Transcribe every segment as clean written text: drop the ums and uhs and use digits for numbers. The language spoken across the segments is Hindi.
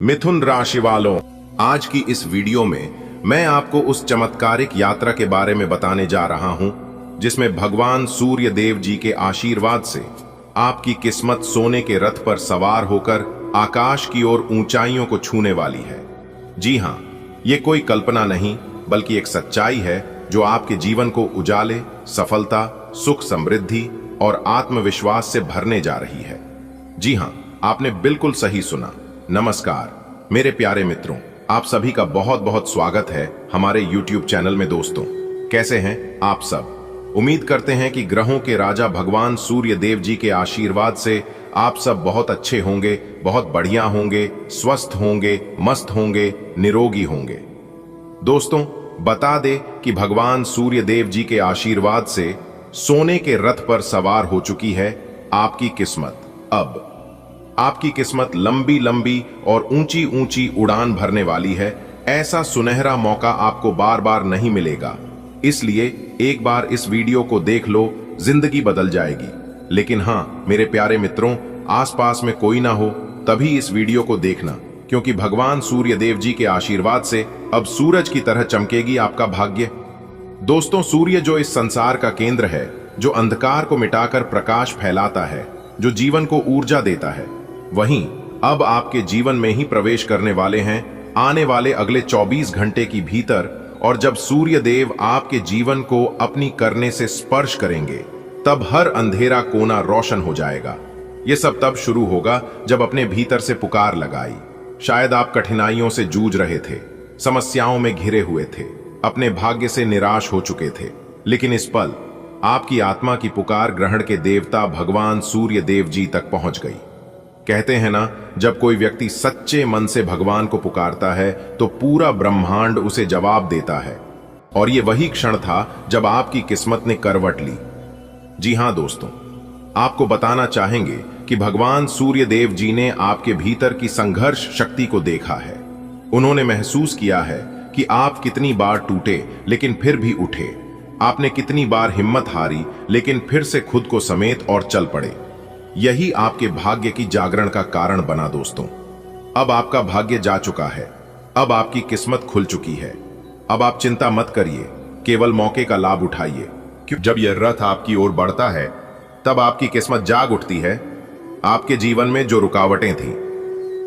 मिथुन राशि वालों, आज की इस वीडियो में मैं आपको उस चमत्कारिक यात्रा के बारे में बताने जा रहा हूं जिसमें भगवान सूर्य देव जी के आशीर्वाद से आपकी किस्मत सोने के रथ पर सवार होकर आकाश की ओर ऊंचाइयों को छूने वाली है। जी हां, ये कोई कल्पना नहीं बल्कि एक सच्चाई है जो आपके जीवन को उजाले, सफलता, सुख, समृद्धि और आत्मविश्वास से भरने जा रही है। जी हां, आपने बिल्कुल सही सुना। नमस्कार मेरे प्यारे मित्रों, आप सभी का बहुत बहुत स्वागत है हमारे YouTube चैनल में। दोस्तों, कैसे हैं आप सब? उम्मीद करते हैं कि ग्रहों के राजा भगवान सूर्य देव जी के आशीर्वाद से आप सब बहुत अच्छे होंगे, बहुत बढ़िया होंगे, स्वस्थ होंगे, मस्त होंगे, निरोगी होंगे। दोस्तों, बता दे कि भगवान सूर्य देव जी के आशीर्वाद से सोने के रथ पर सवार हो चुकी है आपकी किस्मत। अब आपकी किस्मत लंबी लंबी और ऊंची ऊंची उड़ान भरने वाली है। ऐसा सुनहरा मौका आपको बार बार नहीं मिलेगा, इसलिए एक बार इस वीडियो को देख लो, जिंदगी बदल जाएगी। लेकिन हां मेरे प्यारे मित्रों, आसपास में कोई ना हो तभी इस वीडियो को देखना, क्योंकि भगवान सूर्य देव जी के आशीर्वाद से अब सूरज की तरह चमकेगी आपका भाग्य। दोस्तों, सूर्य जो इस संसार का केंद्र है, जो अंधकार को मिटाकर प्रकाश फैलाता है, जो जीवन को ऊर्जा देता है, वहीं अब आपके जीवन में ही प्रवेश करने वाले हैं आने वाले अगले 24 घंटे की भीतर। और जब सूर्य देव आपके जीवन को अपनी करने से स्पर्श करेंगे, तब हर अंधेरा कोना रोशन हो जाएगा। यह सब तब शुरू होगा जब अपने भीतर से पुकार लगाई। शायद आप कठिनाइयों से जूझ रहे थे, समस्याओं में घिरे हुए थे, अपने भाग्य से निराश हो चुके थे, लेकिन इस पल आपकी आत्मा की पुकार ग्रहण के देवता भगवान सूर्य देव जी तक पहुंच गई। कहते हैं ना, जब कोई व्यक्ति सच्चे मन से भगवान को पुकारता है तो पूरा ब्रह्मांड उसे जवाब देता है। और ये वही क्षण था जब आपकी किस्मत ने करवट ली। जी हां दोस्तों, आपको बताना चाहेंगे कि भगवान सूर्य देव जी ने आपके भीतर की संघर्ष शक्ति को देखा है। उन्होंने महसूस किया है कि आप कितनी बार टूटे लेकिन फिर भी उठे, आपने कितनी बार हिम्मत हारी लेकिन फिर से खुद को समेट और चल पड़े। यही आपके भाग्य की जागरण का कारण बना। दोस्तों, अब आपका भाग्य जा चुका है, अब आपकी किस्मत खुल चुकी है। अब आप चिंता मत करिए, केवल मौके का लाभ उठाइए, क्योंकि जब यह रथ आपकी ओर बढ़ता है तब आपकी किस्मत जाग उठती है। आपके जीवन में जो रुकावटें थीं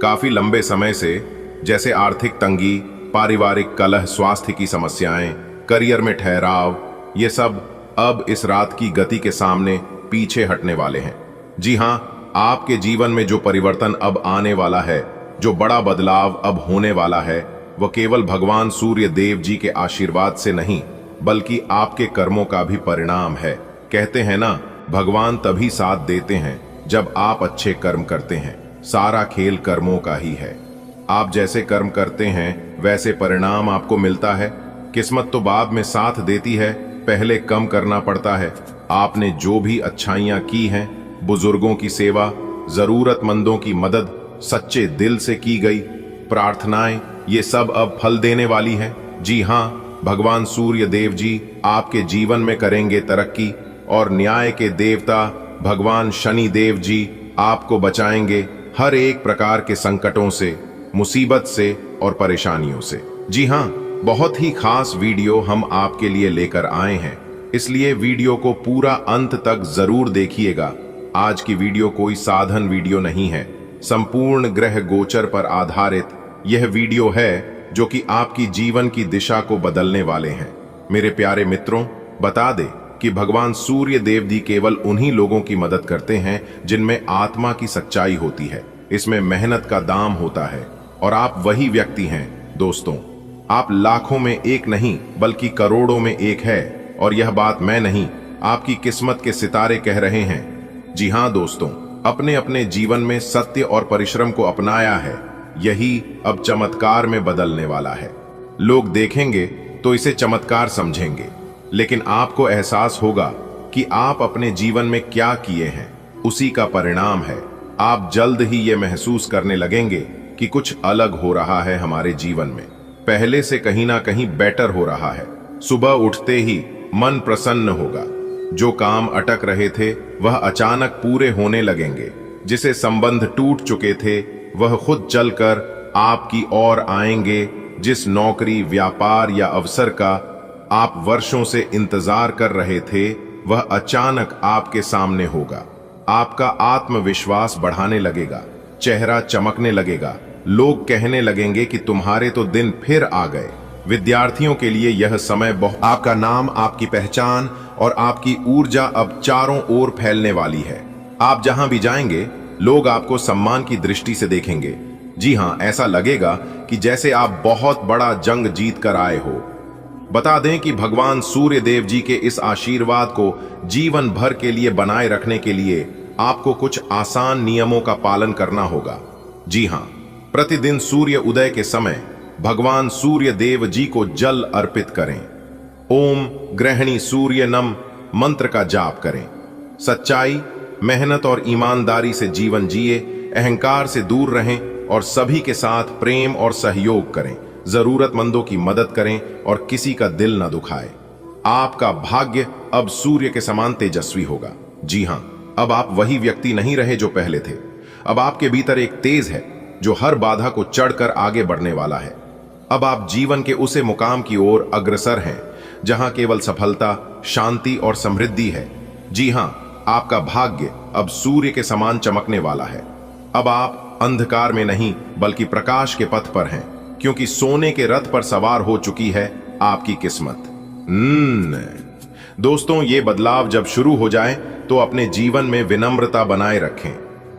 काफी लंबे समय से, जैसे आर्थिक तंगी, पारिवारिक कलह, स्वास्थ्य की समस्याएं, करियर में ठहराव, ये सब अब इस रात की गति के सामने पीछे हटने वाले हैं। जी हां, आपके जीवन में जो परिवर्तन अब आने वाला है, जो बड़ा बदलाव अब होने वाला है, वह केवल भगवान सूर्य देव जी के आशीर्वाद से नहीं बल्कि आपके कर्मों का भी परिणाम है। कहते हैं ना, भगवान तभी साथ देते हैं जब आप अच्छे कर्म करते हैं। सारा खेल कर्मों का ही है। आप जैसे कर्म करते हैं वैसे परिणाम आपको मिलता है। किस्मत तो बाद में साथ देती है, पहले कम करना पड़ता है। आपने जो भी अच्छाइयां की हैं, बुजुर्गों की सेवा, जरूरतमंदों की मदद, सच्चे दिल से की गई प्रार्थनाएं, ये सब अब फल देने वाली हैं। जी हां, भगवान सूर्य देव जी आपके जीवन में करेंगे तरक्की, और न्याय के देवता भगवान शनि देव जी आपको बचाएंगे हर एक प्रकार के संकटों से, मुसीबत से और परेशानियों से। जी हां, बहुत ही खास वीडियो हम आपके लिए लेकर आए हैं, इसलिए वीडियो को पूरा अंत तक जरूर देखिएगा। आज की वीडियो कोई साधन वीडियो नहीं है, संपूर्ण ग्रह गोचर पर आधारित यह वीडियो है जो कि आपकी जीवन की दिशा को बदलने वाले हैं। मेरे प्यारे मित्रों, बता दे कि भगवान सूर्य देव जी केवल उन्हीं लोगों की मदद करते हैं जिनमें आत्मा की सच्चाई होती है, इसमें मेहनत का दाम होता है। और आप वही व्यक्ति हैं दोस्तों, आप लाखों में एक नहीं बल्कि करोड़ों में एक है। और यह बात मैं नहीं, आपकी किस्मत के सितारे कह रहे हैं। जी हां दोस्तों, अपने अपने जीवन में सत्य और परिश्रम को अपनाया है, यही अब चमत्कार में बदलने वाला है। लोग देखेंगे तो इसे चमत्कार समझेंगे, लेकिन आपको एहसास होगा कि आप अपने जीवन में क्या किए हैं, उसी का परिणाम है। आप जल्द ही ये महसूस करने लगेंगे कि कुछ अलग हो रहा है हमारे जीवन में, पहले से कहीं ना कहीं बेटर हो रहा है। सुबह उठते ही मन प्रसन्न होगा, जो काम अटक रहे थे वह अचानक पूरे होने लगेंगे, जिसे संबंध टूट चुके थे वह खुद चलकर आपकी ओर आएंगे। जिस नौकरी, व्यापार या अवसर का आप वर्षों से इंतजार कर रहे थे, वह अचानक आपके सामने होगा। आपका आत्मविश्वास बढ़ाने लगेगा, चेहरा चमकने लगेगा, लोग कहने लगेंगे कि तुम्हारे तो दिन फिर आ गए। विद्यार्थियों के लिए यह समय आपका नाम, आपकी पहचान और आपकी ऊर्जा अब चारों ओर फैलने वाली है। आप जहां भी जाएंगे, लोग आपको सम्मान की दृष्टि से देखेंगे। जी हां, ऐसा लगेगा कि जैसे आप बहुत बड़ा जंग जीत कर आए हो। बता दें कि भगवान सूर्य देव जी के इस आशीर्वाद को जीवन भर के लिए बनाए रखने के लिए आपको कुछ आसान नियमों का पालन करना होगा। जी हां, प्रतिदिन सूर्य उदय के समय भगवान सूर्य देव जी को जल अर्पित करें। ओम ग्रहणी सूर्य नम मंत्र का जाप करें। सच्चाई, मेहनत और ईमानदारी से जीवन जिए, अहंकार से दूर रहें और सभी के साथ प्रेम और सहयोग करें। जरूरतमंदों की मदद करें और किसी का दिल न दुखाए। आपका भाग्य अब सूर्य के समान तेजस्वी होगा। जी हां, अब आप वही व्यक्ति नहीं रहे जो पहले थे। अब आपके भीतर एक तेज है जो हर बाधा को चढ़कर आगे बढ़ने वाला है। अब आप जीवन के उसे मुकाम की ओर अग्रसर हैं जहां केवल सफलता, शांति और समृद्धि है। जी हां, आपका भाग्य अब सूर्य के समान चमकने वाला है। अब आप अंधकार में नहीं बल्कि प्रकाश के पथ पर हैं, क्योंकि सोने के रथ पर सवार हो चुकी है आपकी किस्मत। दोस्तों, ये बदलाव जब शुरू हो जाए तो अपने जीवन में विनम्रता बनाए रखें।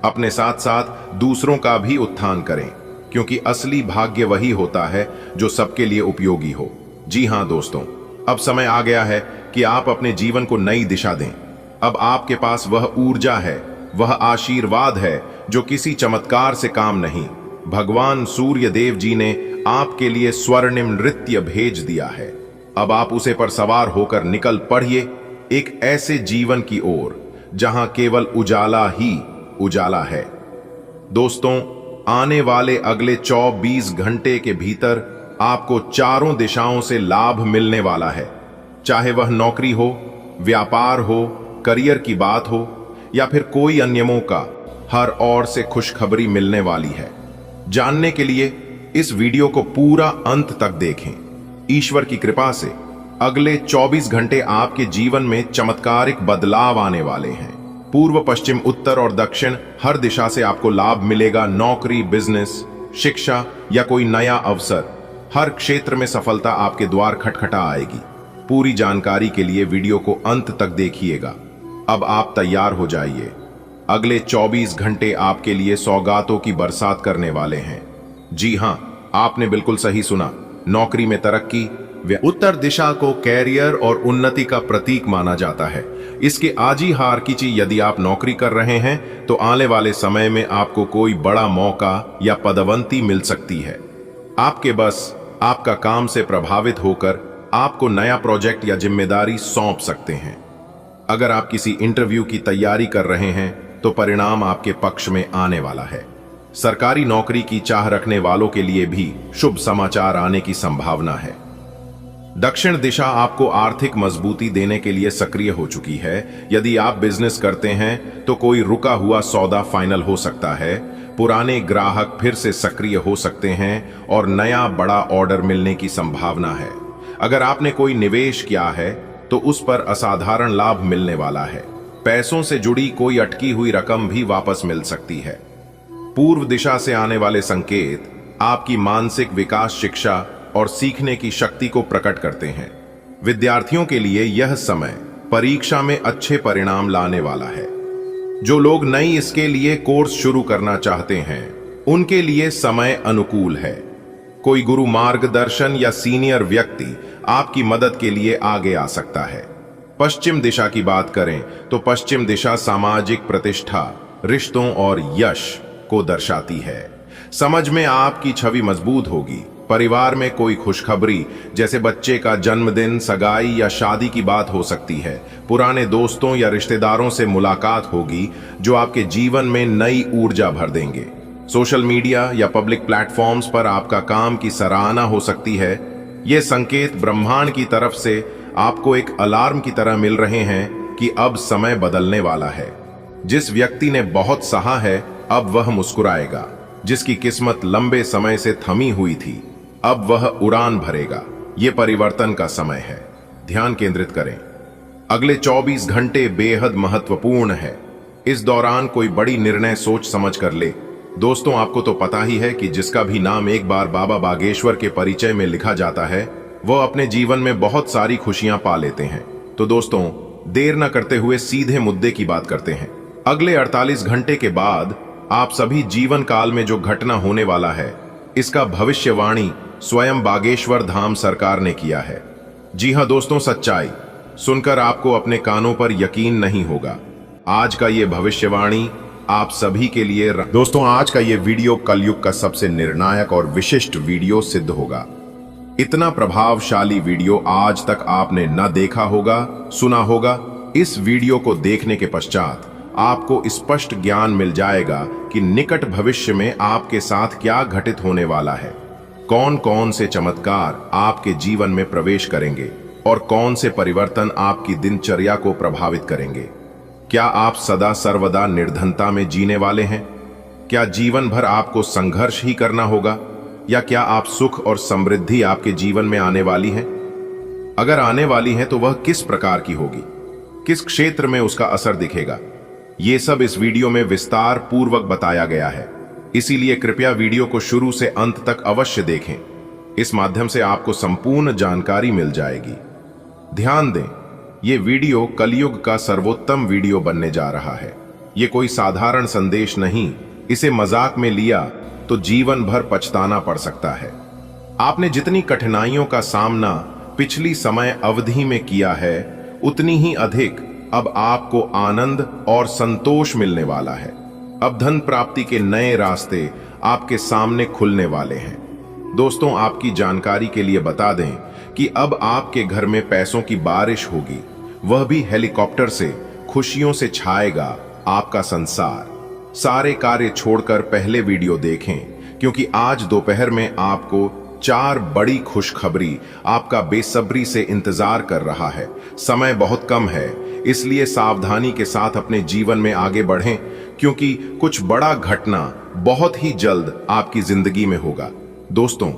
अपने साथ साथ दूसरों का भी उत्थान करें, क्योंकि असली भाग्य वही होता है जो सबके लिए उपयोगी हो। जी हां दोस्तों, अब समय आ गया है कि आप अपने जीवन को नई दिशा दें। अब आपके पास वह ऊर्जा है, वह आशीर्वाद है जो किसी चमत्कार से काम नहीं। भगवान सूर्य देव जी ने आपके लिए स्वर्णिम नृत्य भेज दिया है। अब आप उसे पर सवार होकर निकल पड़िए एक ऐसे जीवन की ओर जहां केवल उजाला ही उजाला है। दोस्तों, आने वाले अगले 24 घंटे के भीतर आपको चारों दिशाओं से लाभ मिलने वाला है। चाहे वह नौकरी हो, व्यापार हो, करियर की बात हो या फिर कोई अन्य मौका, हर ओर से खुशखबरी मिलने वाली है। जानने के लिए इस वीडियो को पूरा अंत तक देखें। ईश्वर की कृपा से अगले 24 घंटे आपके जीवन में चमत्कारिक बदलाव आने वाले हैं। पूर्व, पश्चिम, उत्तर और दक्षिण हर दिशा से आपको लाभ मिलेगा। नौकरी, बिजनेस, शिक्षा या कोई नया अवसर, हर क्षेत्र में सफलता आपके द्वार खटखटा आएगी। पूरी जानकारी के लिए वीडियो को अंत तक देखिएगा। अब आप तैयार हो जाइए। अगले 24 घंटे आपके लिए सौगातों की बरसात करने वाले हैं। जी हां, आपने बिल्कुल सही सुना। नौकरी में तरक्की। उत्तर दिशा को कैरियर और उन्नति का प्रतीक माना जाता है। इसके आजी हार कीची यदि आप नौकरी कर रहे हैं तो आने वाले समय में आपको कोई बड़ा मौका या पदोन्नति मिल सकती है। आपके बस आपका काम से प्रभावित होकर आपको नया प्रोजेक्ट या जिम्मेदारी सौंप सकते हैं। अगर आप किसी इंटरव्यू की तैयारी कर रहे हैं तो परिणाम आपके पक्ष में आने वाला है। सरकारी नौकरी की चाह रखने वालों के लिए भी शुभ समाचार आने की संभावना है। दक्षिण दिशा आपको आर्थिक मजबूती देने के लिए सक्रिय हो चुकी है। यदि आप बिजनेस करते हैं तो कोई रुका हुआ सौदा फाइनल हो सकता है। पुराने ग्राहक फिर से सक्रिय हो सकते हैं और नया बड़ा ऑर्डर मिलने की संभावना है। अगर आपने कोई निवेश किया है तो उस पर असाधारण लाभ मिलने वाला है। पैसों से जुड़ी कोई अटकी हुई रकम भी वापस मिल सकती है। पूर्व दिशा से आने वाले संकेत आपकी मानसिक विकास, शिक्षा और सीखने की शक्ति को प्रकट करते हैं। विद्यार्थियों के लिए यह समय परीक्षा में अच्छे परिणाम लाने वाला है। जो लोग नई इसके लिए कोर्स शुरू करना चाहते हैं उनके लिए समय अनुकूल है। कोई गुरु मार्गदर्शन या सीनियर व्यक्ति आपकी मदद के लिए आगे आ सकता है। पश्चिम दिशा की बात करें तो पश्चिम दिशा सामाजिक प्रतिष्ठा, रिश्तों और यश को दर्शाती है। समझ में आपकी छवि मजबूत होगी। परिवार में कोई खुशखबरी जैसे बच्चे का जन्मदिन, सगाई या शादी की बात हो सकती है। पुराने दोस्तों या रिश्तेदारों से मुलाकात होगी जो आपके जीवन में नई ऊर्जा भर देंगे। सोशल मीडिया या पब्लिक प्लेटफॉर्म्स पर आपका काम की सराहना हो सकती है। ये संकेत ब्रह्मांड की तरफ से आपको एक अलार्म की तरह मिल रहे हैं कि अब समय बदलने वाला है। जिस व्यक्ति ने बहुत सहा है अब वह मुस्कुराएगा। जिसकी किस्मत लंबे समय से थमी हुई थी, अब वह उड़ान भरेगा। ये परिवर्तन का समय है। ध्यान केंद्रित करें। अगले 24 घंटे बेहद महत्वपूर्ण है। इस दौरान कोई बड़ी निर्णय सोच समझ कर ले। दोस्तों, आपको तो पता ही है कि जिसका भी नाम एक बार बाबा बागेश्वर के परिचय में लिखा जाता है, वह अपने जीवन में बहुत सारी खुशियां पा लेते हैं। तो दोस्तों, देर न करते हुए सीधे मुद्दे की बात करते हैं। अगले 48 घंटे के बाद आप सभी जीवन काल में जो घटना होने वाला है, इसका भविष्यवाणी स्वयं बागेश्वर धाम सरकार ने किया है। जी हां दोस्तों, सच्चाई सुनकर आपको अपने कानों पर यकीन नहीं होगा। आज का ये भविष्यवाणी आप सभी के लिए दोस्तों, आज का ये वीडियो कलयुग का सबसे निर्णायक और विशिष्ट वीडियो सिद्ध होगा। इतना प्रभावशाली वीडियो आज तक आपने न देखा होगा, सुना होगा। इस वीडियो को देखने के पश्चात आपको स्पष्ट ज्ञान मिल जाएगा कि निकट भविष्य में आपके साथ क्या घटित होने वाला है, कौन कौन से चमत्कार आपके जीवन में प्रवेश करेंगे और कौन से परिवर्तन आपकी दिनचर्या को प्रभावित करेंगे। क्या आप सदा सर्वदा निर्धनता में जीने वाले हैं? क्या जीवन भर आपको संघर्ष ही करना होगा, या क्या आप सुख और समृद्धि आपके जीवन में आने वाली है? अगर आने वाली है तो वह किस प्रकार की होगी, किस क्षेत्र में उसका असर दिखेगा, ये सब इस वीडियो में विस्तार पूर्वक बताया गया है। इसीलिए कृपया वीडियो को शुरू से अंत तक अवश्य देखें। इस माध्यम से आपको संपूर्ण जानकारी मिल जाएगी। ध्यान दें, ये वीडियो कलयुग का सर्वोत्तम वीडियो बनने जा रहा है। ये कोई साधारण संदेश नहीं। इसे मजाक में लिया तो जीवन भर पछताना पड़ सकता है। आपने जितनी कठिनाइयों का सामना पिछली समय अवधि में किया है, उतनी ही अधिक अब आपको आनंद और संतोष मिलने वाला है। अब धन प्राप्ति के नए रास्ते आपके सामने खुलने वाले हैं। दोस्तों, आपकी जानकारी के लिए बता दें कि अब आपके घर में पैसों की बारिश होगी, वह भी हेलीकॉप्टर से। खुशियों से छाएगा आपका संसार। सारे कार्य छोड़कर पहले वीडियो देखें, क्योंकि आज दोपहर में आपको 4 बड़ी खुशखबरी आपका बेसब्री से इंतजार कर रहा है। समय बहुत कम है, इसलिए सावधानी के साथ अपने जीवन में आगे बढ़ें, क्योंकि कुछ बड़ा घटना बहुत ही जल्द आपकी जिंदगी में होगा। दोस्तों,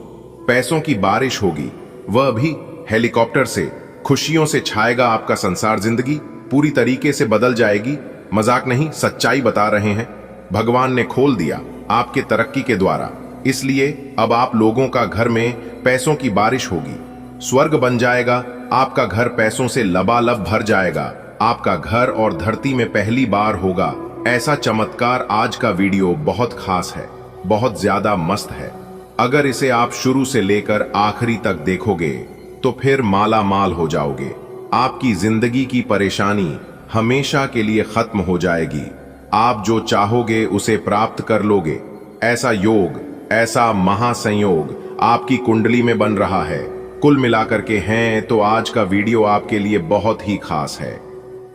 पैसों की बारिश होगी, वह भी हेलीकॉप्टर से। खुशियों से छाएगा आपका संसार। जिंदगी पूरी तरीके से बदल जाएगी। मजाक नहीं, सच्चाई बता रहे हैं। भगवान ने खोल दिया आपके तरक्की के द्वारा, इसलिए अब आप लोगों का घर में पैसों की बारिश होगी। स्वर्ग बन जाएगा आपका घर, पैसों से लबालब भर जाएगा। आपका घर और धरती में पहली बार होगा ऐसा चमत्कार। आज का वीडियो बहुत खास है, बहुत ज्यादा मस्त है। अगर इसे आप शुरू से लेकर आखिरी तक देखोगे तो फिर माला माल हो जाओगे। आपकी जिंदगी की परेशानी हमेशा के लिए खत्म हो जाएगी। आप जो चाहोगे उसे प्राप्त कर लोगे। ऐसा योग, ऐसा महासंयोग आपकी कुंडली में बन रहा है। कुल मिलाकर के हैं तो आज का वीडियो आपके लिए बहुत ही खास है।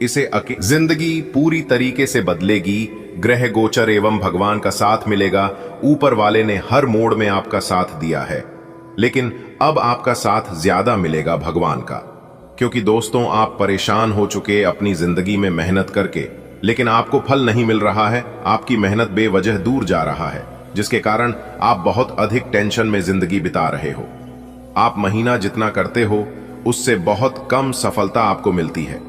इसे जिंदगी पूरी तरीके से बदलेगी। ग्रह गोचर एवं भगवान का साथ मिलेगा। ऊपर वाले ने हर मोड़ में आपका साथ दिया है, लेकिन अब आपका साथ ज्यादा मिलेगा भगवान का। क्योंकि दोस्तों, आप परेशान हो चुके अपनी जिंदगी में मेहनत करके, लेकिन आपको फल नहीं मिल रहा है। आपकी मेहनत बेवजह दूर जा रहा है, जिसके कारण आप बहुत अधिक टेंशन में जिंदगी बिता रहे हो। आप महीना जितना करते हो उससे बहुत कम सफलता आपको मिलती है।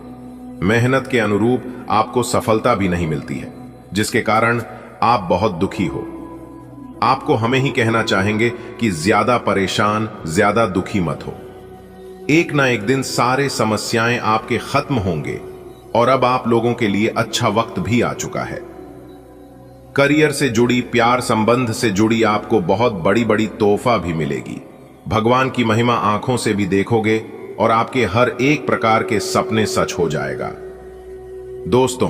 मेहनत के अनुरूप आपको सफलता भी नहीं मिलती है, जिसके कारण आप बहुत दुखी हो। आपको हमें ही कहना चाहेंगे कि ज्यादा परेशान, ज्यादा दुखी मत हो। एक ना एक दिन सारे समस्याएं आपके खत्म होंगे और अब आप लोगों के लिए अच्छा वक्त भी आ चुका है। करियर से जुड़ी, प्यार संबंध से जुड़ी आपको बहुत बड़ी बड़ी तोहफा भी मिलेगी। भगवान की महिमा आंखों से भी देखोगे और आपके हर एक प्रकार के सपने सच हो जाएगा। दोस्तों,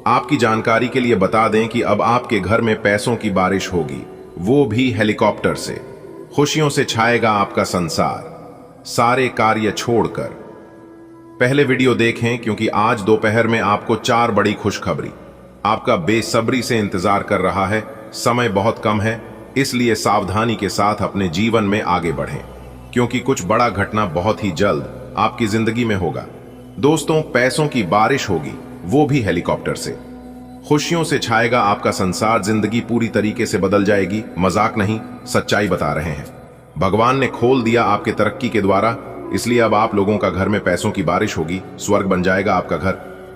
आपकी जानकारी के लिए बता दें कि अब आपके घर में पैसों की बारिश होगी, वो भी हेलीकॉप्टर से। खुशियों से छाएगा आपका संसार। सारे कार्य छोड़कर पहले वीडियो देखें, क्योंकि आज दोपहर में आपको 4 बड़ी खुशखबरी आपका बेसब्री से इंतजार कर रहा है। समय बहुत कम है, इसलिए सावधानी के साथ अपने जीवन में आगे बढ़ें, क्योंकि कुछ बड़ा घटना बहुत ही जल्द आपकी जिंदगी में होगा। दोस्तों, पैसों की बारिश होगी, वो भी हेलीकॉप्टर से। खुशियों से छाएगा आपका संसार, जिंदगी पूरी तरीके से बदल जाएगी। मजाक नहीं, सच्चाई बता रहे हैं। भगवान ने खोल दिया आपके तरक्की के द्वारा, इसलिए अब आप लोगों का घर में पैसों की बारिश होगी। स्वर्ग बन जाएगा आपका घर,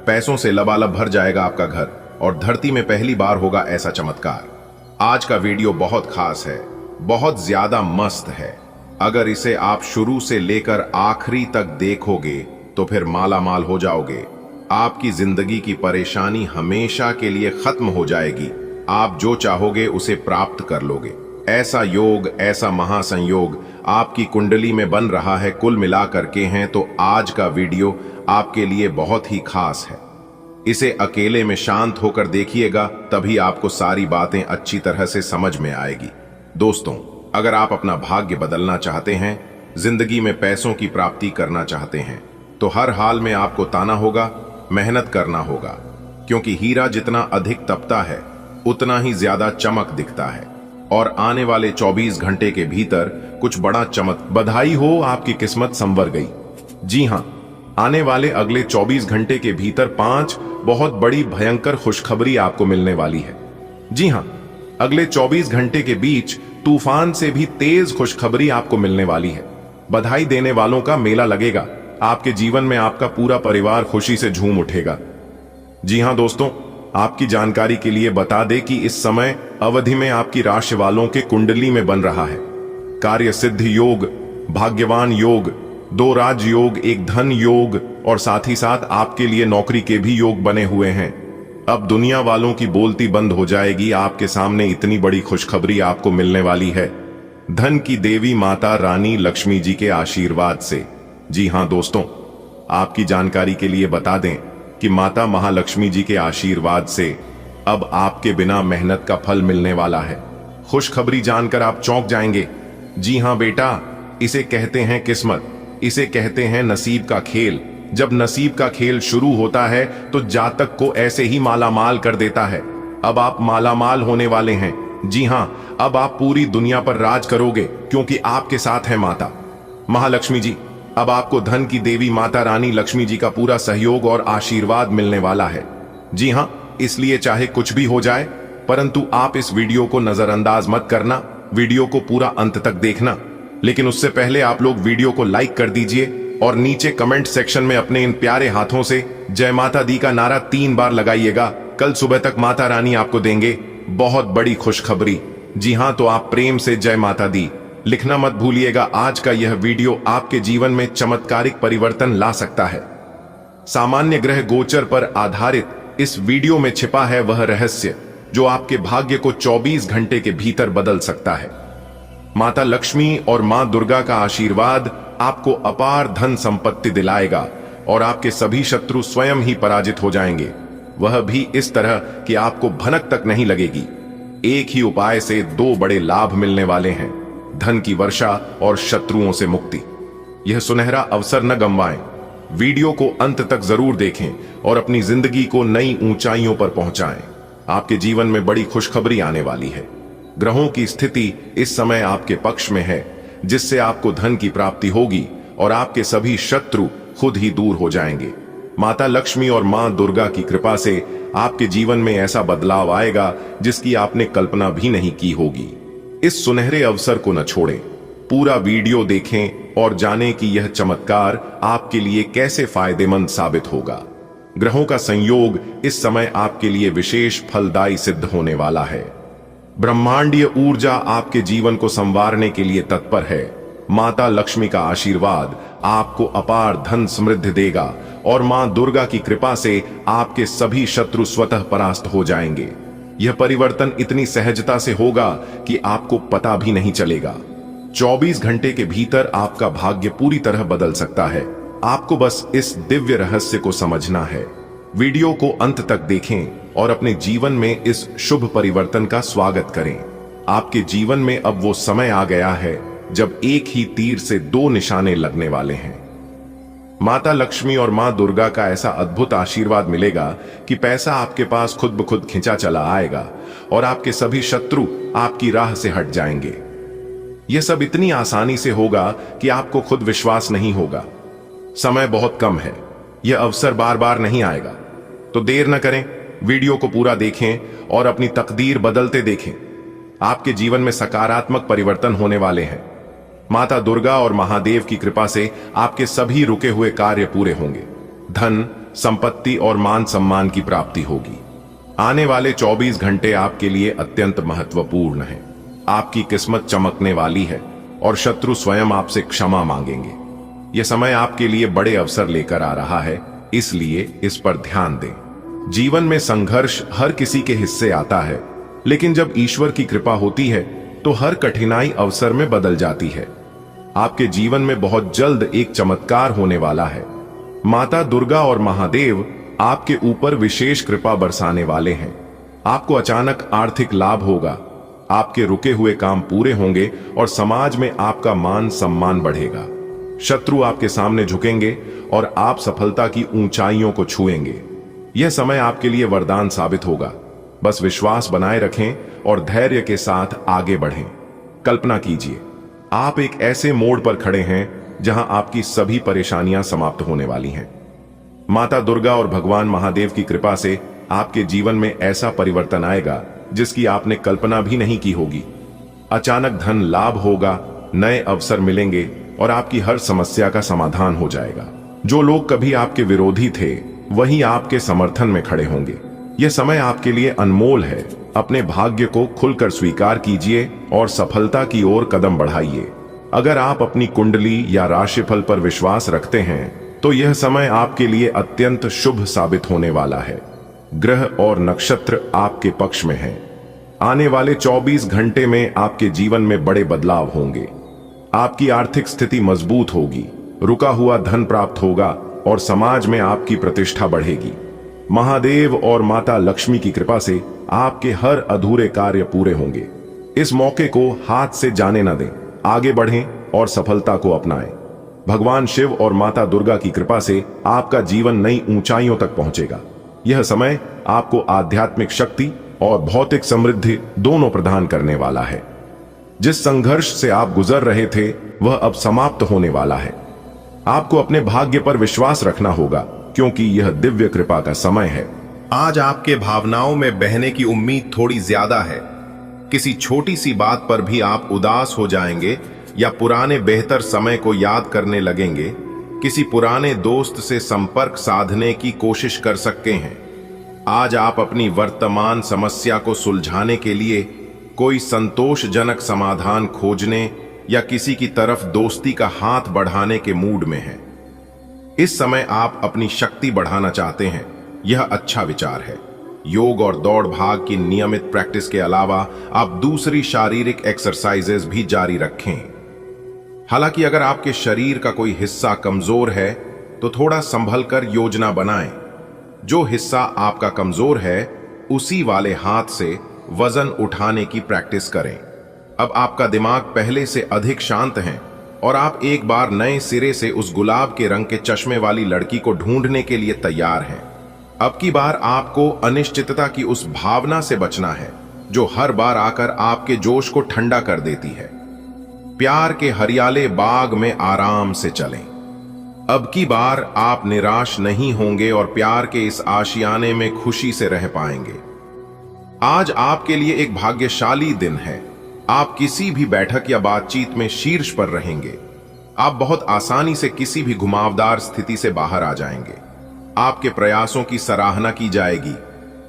पैसों से लबालब भर जाएगा आपका घर, और धरती में पहली बार होगा ऐसा चमत्कार। आज का वीडियो बहुत खास है, बहुत ज्यादा मस्त है। अगर इसे आप शुरू से लेकर आखिरी तक देखोगे तो फिर माला माल हो जाओगे। आपकी जिंदगी की परेशानी हमेशा के लिए खत्म हो जाएगी। आप जो चाहोगे उसे प्राप्त कर लोगे। ऐसा योग, ऐसा महासंयोग आपकी कुंडली में बन रहा है। कुल मिलाकर के हैं तो आज का वीडियो आपके लिए बहुत ही खास है। इसे अकेले में शांत होकर देखिएगा, तभी आपको सारी बातें अच्छी तरह से समझ में आएगी। दोस्तों, अगर आप अपना भाग्य बदलना चाहते हैं, जिंदगी में पैसों की प्राप्ति करना चाहते हैं, तो हर हाल में आपको ताना होगा, मेहनत करना होगा। क्योंकि हीरा जितना अधिक तपता है उतना ही ज्यादा चमक दिखता है। और आने वाले 24 घंटे के भीतर कुछ बड़ा चमक। बधाई हो, आपकी किस्मत संवर गई। जी हां, आने वाले अगले 24 घंटे के भीतर 5 बहुत बड़ी भयंकर खुशखबरी आपको मिलने वाली है। जी हां, अगले 24 घंटे के बीच तूफान से भी तेज खुशखबरी आपको मिलने वाली है। बधाई देने वालों का मेला लगेगा। आपके जीवन में आपका पूरा परिवार खुशी से झूम उठेगा। जी हां दोस्तों, आपकी जानकारी के लिए बता दें कि इस समय अवधि में आपकी राशि वालों के कुंडली में बन रहा है कार्य सिद्धि योग, भाग्यवान योग, 2 राज योग, एक धन योग, और साथ ही साथ आपके लिए नौकरी के भी योग बने हुए हैं। अब दुनिया वालों की बोलती बंद हो जाएगी। आपके सामने इतनी बड़ी खुशखबरी आपको मिलने वाली है, धन की देवी माता रानी लक्ष्मी जी के आशीर्वाद से। जी हां दोस्तों, आपकी जानकारी के लिए बता दें कि माता महालक्ष्मी जी के आशीर्वाद से अब आपके बिना मेहनत का फल मिलने वाला है। खुशखबरी जानकर आप चौंक जाएंगे। जी हां बेटा, इसे कहते हैं किस्मत, इसे कहते हैं नसीब का खेल। जब नसीब का खेल शुरू होता है तो जातक को ऐसे ही मालामाल कर देता है। अब आप मालामाल होने वाले हैं। जी हां, अब आप पूरी दुनिया पर राज करोगे, क्योंकि आपके साथ है माता महालक्ष्मी जी। अब आपको धन की देवी माता रानी लक्ष्मी जी का पूरा सहयोग और आशीर्वाद मिलने वाला है। जी हां, इसलिए चाहे कुछ भी हो जाए, परंतु आप इस वीडियो को नजरअंदाज मत करना, वीडियो को पूरा अंत तक देखना। लेकिन उससे पहले आप लोग वीडियो को लाइक कर दीजिए और नीचे कमेंट सेक्शन में अपने इन प्यारे हाथों से जय माता दी का नारा 3 बार लगाइएगा। कल सुबह तक माता रानी आपको देंगे बहुत बड़ी खुशखबरी। जी हां, तो आप प्रेम से जय माता दी लिखना मत भूलिएगा। आज का यह वीडियो आपके जीवन में चमत्कारिक परिवर्तन ला सकता है। सामान्य ग्रह गोचर पर आधारित इस वीडियो में छिपा है वह रहस्य जो आपके भाग्य को 24 घंटे के भीतर बदल सकता है। माता लक्ष्मी और मां दुर्गा का आशीर्वाद आपको अपार धन संपत्ति दिलाएगा और आपके सभी शत्रु स्वयं ही पराजित हो जाएंगे। वह भी इस तरह कि आपको भनक तक नहीं लगेगी। एक ही उपाय से 2 बड़े लाभ मिलने वाले हैं, धन की वर्षा और शत्रुओं से मुक्ति। यह सुनहरा अवसर न गंवाएं। वीडियो को अंत तक जरूर देखें और अपनी जिंदगी को नई ऊंचाइयों पर पहुंचाएं। आपके जीवन में बड़ी खुशखबरी आने वाली है। ग्रहों की स्थिति इस समय आपके पक्ष में है, जिससे आपको धन की प्राप्ति होगी और आपके सभी शत्रु खुद ही दूर हो जाएंगे। माता लक्ष्मी और मां दुर्गा की कृपा से आपके जीवन में ऐसा बदलाव आएगा जिसकी आपने कल्पना भी नहीं की होगी। इस सुनहरे अवसर को न छोड़ें, पूरा वीडियो देखें और जानें कि यह चमत्कार आपके लिए कैसे फायदेमंद साबित होगा। ग्रहों का संयोग इस समय आपके लिए विशेष फलदायी सिद्ध होने वाला है। ब्रह्मांडीय ऊर्जा आपके जीवन को संवारने के लिए तत्पर है। माता लक्ष्मी का आशीर्वाद आपको अपार धन समृद्धि देगा और मां दुर्गा की कृपा से आपके सभी शत्रु स्वतः परास्त हो जाएंगे। यह परिवर्तन इतनी सहजता से होगा कि आपको पता भी नहीं चलेगा। 24 घंटे के भीतर आपका भाग्य पूरी तरह बदल सकता है। आपको बस इस दिव्य रहस्य को समझना है। वीडियो को अंत तक देखें और अपने जीवन में इस शुभ परिवर्तन का स्वागत करें। आपके जीवन में अब वो समय आ गया है जब एक ही तीर से 2 निशाने लगने वाले हैं। माता लक्ष्मी और मां दुर्गा का ऐसा अद्भुत आशीर्वाद मिलेगा कि पैसा आपके पास खुद ब खुद खिंचा चला आएगा और आपके सभी शत्रु आपकी राह से हट जाएंगे। यह सब इतनी आसानी से होगा कि आपको खुद विश्वास नहीं होगा। समय बहुत कम है, यह अवसर बार बार नहीं आएगा, तो देर न करें, वीडियो को पूरा देखें और अपनी तकदीर बदलते देखें। आपके जीवन में सकारात्मक परिवर्तन होने वाले हैं। माता दुर्गा और महादेव की कृपा से आपके सभी रुके हुए कार्य पूरे होंगे। धन, संपत्ति और मान सम्मान की प्राप्ति होगी। आने वाले 24 घंटे आपके लिए अत्यंत महत्वपूर्ण हैं। आपकी किस्मत चमकने वाली है और शत्रु स्वयं आपसे क्षमा मांगेंगे। यह समय आपके लिए बड़े अवसर लेकर आ रहा है, इसलिए इस पर ध्यान दें। जीवन में संघर्ष हर किसी के हिस्से आता है, लेकिन जब ईश्वर की कृपा होती है तो हर कठिनाई अवसर में बदल जाती है। आपके जीवन में बहुत जल्द एक चमत्कार होने वाला है। माता दुर्गा और महादेव आपके ऊपर विशेष कृपा बरसाने वाले हैं। आपको अचानक आर्थिक लाभ होगा, आपके रुके हुए काम पूरे होंगे और समाज में आपका मान सम्मान बढ़ेगा। शत्रु आपके सामने झुकेंगे और आप सफलता की ऊंचाइयों को छुएंगे। यह समय आपके लिए वरदान साबित होगा। बस विश्वास बनाए रखें और धैर्य के साथ आगे बढ़ें। कल्पना कीजिए, आप एक ऐसे मोड़ पर खड़े हैं जहां आपकी सभी परेशानियां समाप्त होने वाली हैं। माता दुर्गा और भगवान महादेव की कृपा से आपके जीवन में ऐसा परिवर्तन आएगा जिसकी आपने कल्पना भी नहीं की होगी। अचानक धन लाभ होगा, नए अवसर मिलेंगे और आपकी हर समस्या का समाधान हो जाएगा। जो लोग कभी आपके विरोधी थे वही आपके समर्थन में खड़े होंगे। यह समय आपके लिए अनमोल है। अपने भाग्य को खुलकर स्वीकार कीजिए और सफलता की ओर कदम बढ़ाइए। अगर आप अपनी कुंडली या राशिफल पर विश्वास रखते हैं तो यह समय आपके लिए अत्यंत शुभ साबित होने वाला है। ग्रह और नक्षत्र आपके पक्ष में हैं। आने वाले 24 घंटे में आपके जीवन में बड़े बदलाव होंगे। आपकी आर्थिक स्थिति मजबूत होगी, रुका हुआ धन प्राप्त होगा और समाज में आपकी प्रतिष्ठा बढ़ेगी। महादेव और माता लक्ष्मी की कृपा से आपके हर अधूरे कार्य पूरे होंगे। इस मौके को हाथ से जाने न दें, आगे बढ़ें और सफलता को अपनाएं। भगवान शिव और माता दुर्गा की कृपा से आपका जीवन नई ऊंचाइयों तक पहुंचेगा। यह समय आपको आध्यात्मिक शक्ति और भौतिक समृद्धि दोनों प्रदान करने वाला है। जिस संघर्ष से आप गुजर रहे थे वह अब समाप्त होने वाला है। आपको अपने भाग्य पर विश्वास रखना होगा क्योंकि यह दिव्य कृपा का समय है। आज आपके भावनाओं में बहने की उम्मीद थोड़ी ज्यादा है। किसी छोटी सी बात पर भी आप उदास हो जाएंगे या पुराने बेहतर समय को याद करने लगेंगे। किसी पुराने दोस्त से संपर्क साधने की कोशिश कर सकते हैं। आज आप अपनी वर्तमान समस्या को सुलझाने के लिए कोई संतोषजनक समाधान खोजने या किसी की तरफ दोस्ती का हाथ बढ़ाने के मूड में हैं। इस समय आप अपनी शक्ति बढ़ाना चाहते हैं, यह अच्छा विचार है। योग और दौड़ भाग की नियमित प्रैक्टिस के अलावा आप दूसरी शारीरिक एक्सरसाइजेज भी जारी रखें। हालांकि अगर आपके शरीर का कोई हिस्सा कमजोर है तो थोड़ा संभल कर योजना बनाएं। जो हिस्सा आपका कमजोर है उसी वाले हाथ से वजन उठाने की प्रैक्टिस करें। अब आपका दिमाग पहले से अधिक शांत है और आप एक बार नए सिरे से उस गुलाब के रंग के चश्मे वाली लड़की को ढूंढने के लिए तैयार हैं। अब की बार आपको अनिश्चितता की उस भावना से बचना है जो हर बार आकर आपके जोश को ठंडा कर देती है। प्यार के हरियाले बाग में आराम से चलें। अब की बार आप निराश नहीं होंगे और प्यार के इस आशियाने में खुशी से रह पाएंगे। आज आपके लिए एक भाग्यशाली दिन है। आप किसी भी बैठक या बातचीत में शीर्ष पर रहेंगे। आप बहुत आसानी से किसी भी घुमावदार स्थिति से बाहर आ जाएंगे। आपके प्रयासों की सराहना की जाएगी।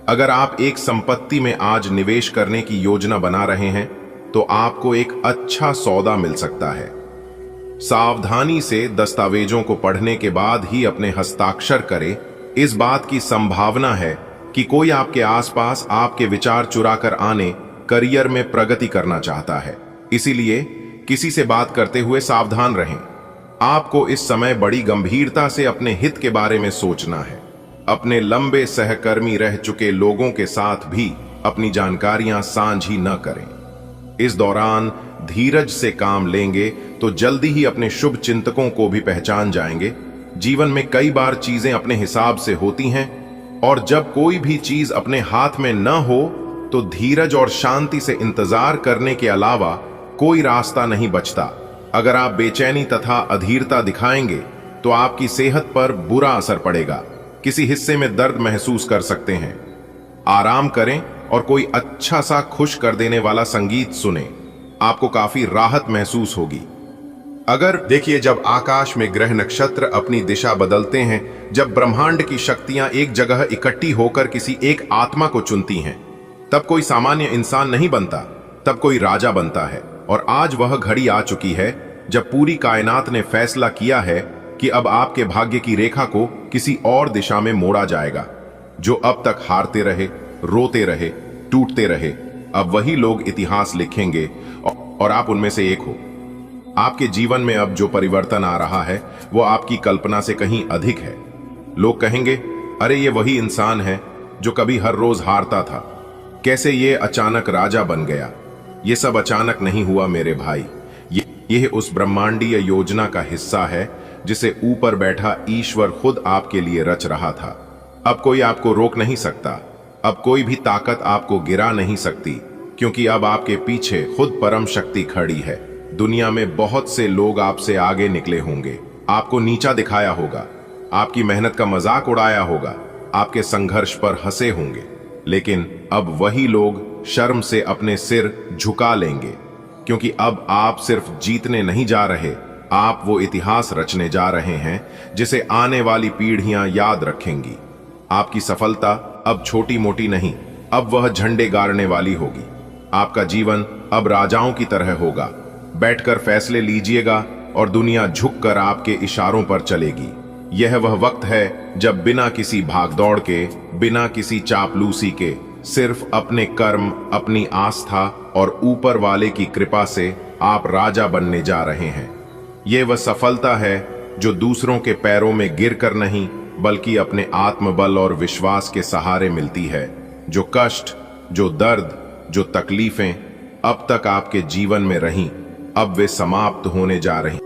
अगर आप एक संपत्ति में आज निवेश करने की योजना बना रहे हैं तो आपको एक अच्छा सौदा मिल सकता है। सावधानी से दस्तावेजों को पढ़ने के बाद ही अपने हस्ताक्षर करें। इस बात की संभावना है कि कोई आपके आसपास आपके विचार चुरा कर आने करियर में प्रगति करना चाहता है, इसीलिए किसी से बात करते हुए सावधान रहें। आपको इस समय बड़ी गंभीरता से अपने हित के बारे में सोचना है। अपने लंबे सहकर्मी रह चुके लोगों के साथ भी अपनी जानकारियां साझी न करें। इस दौरान धीरज से काम लेंगे तो जल्दी ही अपने शुभ चिंतकों को भी पहचान जाएंगे। जीवन में कई बार चीजें अपने हिसाब से होती हैं और जब कोई भी चीज अपने हाथ में न हो तो धीरज और शांति से इंतजार करने के अलावा कोई रास्ता नहीं बचता। अगर आप बेचैनी तथा अधीरता दिखाएंगे तो आपकी सेहत पर बुरा असर पड़ेगा। किसी हिस्से में दर्द महसूस कर सकते हैं। आराम करें और कोई अच्छा सा खुश कर देने वाला संगीत सुने। आपको काफी राहत महसूस होगी। अगर देखिए, जब आकाश में ग्रह नक्षत्र अपनी दिशा बदलते हैं, जब ब्रह्मांड की शक्तियां एक जगह इकट्ठी होकर किसी एक आत्मा को चुनती हैं, तब कोई सामान्य इंसान नहीं बनता, तब कोई राजा बनता है। और आज वह घड़ी आ चुकी है जब पूरी कायनात ने फैसला किया है कि अब आपके भाग्य की रेखा को किसी और दिशा में मोड़ा जाएगा। जो अब तक हारते रहे, रोते रहे, टूटते रहे, अब वही लोग इतिहास लिखेंगे और आप उनमें से एक हो। आपके जीवन में अब जो परिवर्तन आ रहा है वो आपकी कल्पना से कहीं अधिक है। लोग कहेंगे, अरे ये वही इंसान है जो कभी हर रोज हारता था, कैसे ये अचानक राजा बन गया। ये सब अचानक नहीं हुआ मेरे भाई, यह उस ब्रह्मांडीय योजना का हिस्सा है जिसे ऊपर बैठा ईश्वर खुद आपके लिए रच रहा था। अब कोई आपको रोक नहीं सकता, अब कोई भी ताकत आपको गिरा नहीं सकती, क्योंकि अब आपके पीछे खुद परम शक्ति खड़ी है। दुनिया में बहुत से लोग आपसे आगे निकले होंगे, आपको नीचा दिखाया होगा, आपकी मेहनत का मजाक उड़ाया होगा, आपके संघर्ष पर हंसे होंगे, लेकिन अब वही लोग शर्म से अपने सिर झुका लेंगे, क्योंकि अब आप सिर्फ जीतने नहीं जा रहे, आप वो इतिहास रचने जा रहे हैं जिसे आने वाली पीढ़ियां याद रखेंगी। आपकी सफलता अब छोटी मोटी नहीं, अब वह झंडे गाड़ने वाली होगी। आपका जीवन अब राजाओं की तरह होगा। बैठकर फैसले लीजिएगा और दुनिया झुककर आपके इशारों पर चलेगी। यह वह वक्त है जब बिना किसी भागदौड़ के, बिना किसी चापलूसी के, सिर्फ अपने कर्म, अपनी आस्था और ऊपर वाले की कृपा से आप राजा बनने जा रहे हैं। यह वह सफलता है जो दूसरों के पैरों में गिरकर नहीं, बल्कि अपने आत्मबल और विश्वास के सहारे मिलती है। जो कष्ट, जो दर्द, जो तकलीफें अब तक आपके जीवन में रहीं, अब वे समाप्त होने जा रही।